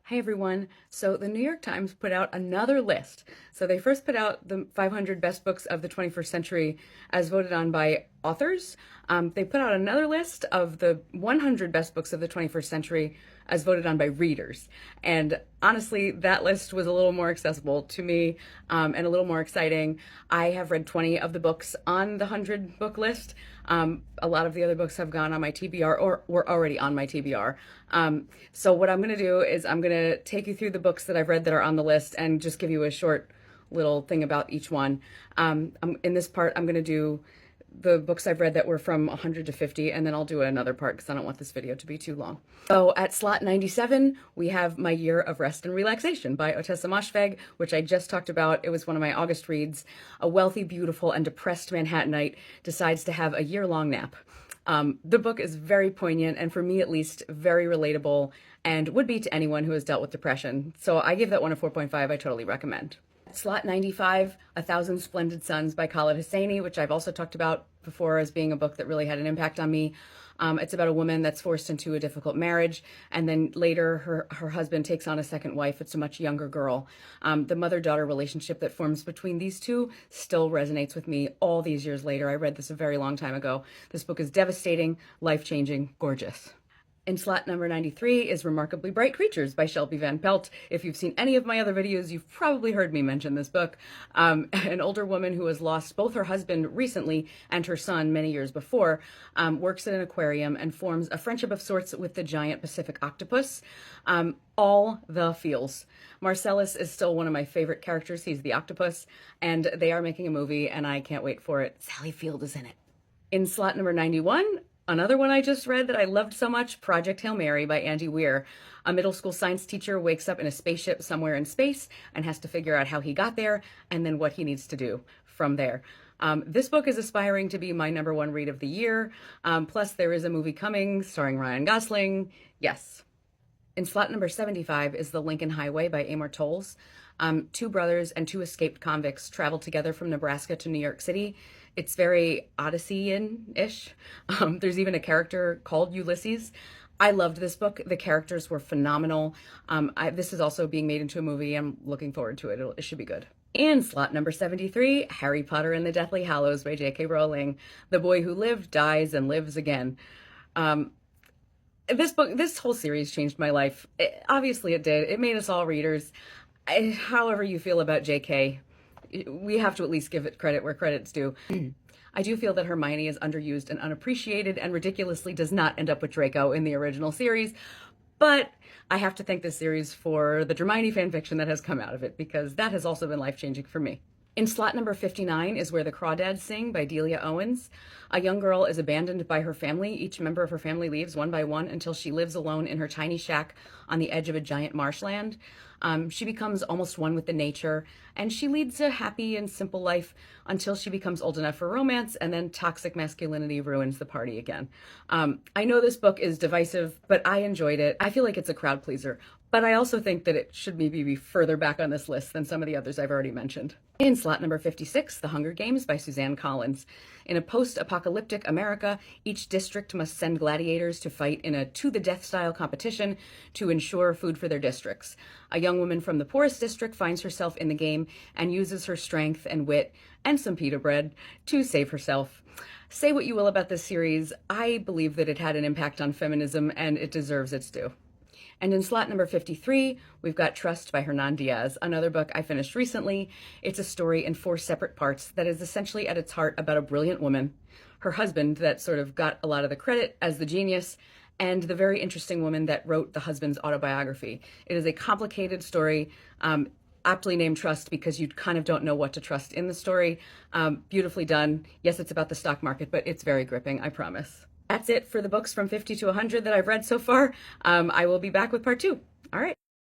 Hey everyone. So the New York Times put out another list. So they first put out the 500 best books of the 21st century as voted on by authors. They put out another list of the 100 best books of the 21st century as voted on by readers. And honestly, that list was a little more accessible to me and a little more exciting. I have read 20 of the books on the 100 book list. A lot of the other books have gone on my TBR or were already on my TBR. So what I'm going to do is I'm going to take you through the books that I've read that are on the list and just give you a short little thing about each one. In this part, I'm going to do the books I've read that were from 100 to 50, and then I'll do another part because I don't want this video to be too long. So at slot 97, we have My Year of Rest and Relaxation by Ottessa Moshfegh, which I just talked about. It was one of my August reads. A wealthy, beautiful, and depressed Manhattanite decides to have a year-long nap. The book is very poignant and, for me at least, very relatable and would be to anyone who has dealt with depression. So I give that one a 4.5. I totally recommend. Slot 95, A Thousand Splendid Suns by Khaled Hosseini, which I've also talked about before as being a book that really had an impact on me. It's about a woman that's forced into a difficult marriage, and then later her husband takes on a second wife. It's a much younger girl. The mother-daughter relationship that forms between these two still resonates with me all these years later. I read this a very long time ago. This book is devastating, life-changing, gorgeous. In slot number 93 is Remarkably Bright Creatures by Shelby Van Pelt. If you've seen any of my other videos, you've probably heard me mention this book. An older woman who has lost both her husband recently and her son many years before works at an aquarium and forms a friendship of sorts with the giant Pacific octopus. All the feels. Marcellus is still one of my favorite characters. He's the octopus, and they are making a movie, and I can't wait for it. Sally Field is in it. In slot number 91, another one I just read that I loved so much, Project Hail Mary by Andy Weir. A middle school science teacher wakes up in a spaceship somewhere in space and has to figure out how he got there and then what he needs to do from there. This book is aspiring to be my #1 read of the year. Plus, there is a movie coming starring Ryan Gosling. Yes. In slot number 75 is The Lincoln Highway by Amor Towles. Two brothers and two escaped convicts travel together from Nebraska to New York City. It's very Odyssey-ish. There's even a character called Ulysses. I loved this book. The characters were phenomenal. This is also being made into a movie. I'm looking forward to it. It should be good. In slot number 73, Harry Potter and the Deathly Hallows by J.K. Rowling. The boy who lived, dies, and lives again. This whole series changed my life. Obviously it did. It made us all readers. However you feel about JK, we have to at least give it credit where credit's due. I do feel that Hermione is underused and unappreciated and ridiculously does not end up with Draco in the original series, but I have to thank this series for the Hermione fanfiction that has come out of it, because that has also been life-changing for me. In slot number 59 is Where the Crawdads Sing by Delia Owens. A young girl is abandoned by her family. Each member of her family leaves one by one until she lives alone in her tiny shack on the edge of a giant marshland. She becomes almost one with the nature, and she leads a happy and simple life until she becomes old enough for romance, and then toxic masculinity ruins the party again. I know this book is divisive, but I enjoyed it. I feel like it's a crowd pleaser, but I also think that it should maybe be further back on this list than some of the others I've already mentioned. In slot number 56, The Hunger Games by Suzanne Collins. In a post-apocalyptic America, each district must send gladiators to fight in a to-the-death style competition to ensure food for their districts. A young woman from the poorest district finds herself in the game and uses her strength and wit and some pita bread to save herself. Say what you will about this series, I believe that it had an impact on feminism and it deserves its due. And in slot number 53, we've got Trust by Hernan Diaz, another book I finished recently. It's a story in 4 separate parts that is essentially at its heart about a brilliant woman, her husband that sort of got a lot of the credit as the genius, and the very interesting woman that wrote the husband's autobiography. It is a complicated story, aptly named Trust because you kind of don't know what to trust in the story. Beautifully done. Yes, it's about the stock market, but it's very gripping, I promise. That's it for the books from 50 to 100 that I've read so far. I will be back with part 2. All right.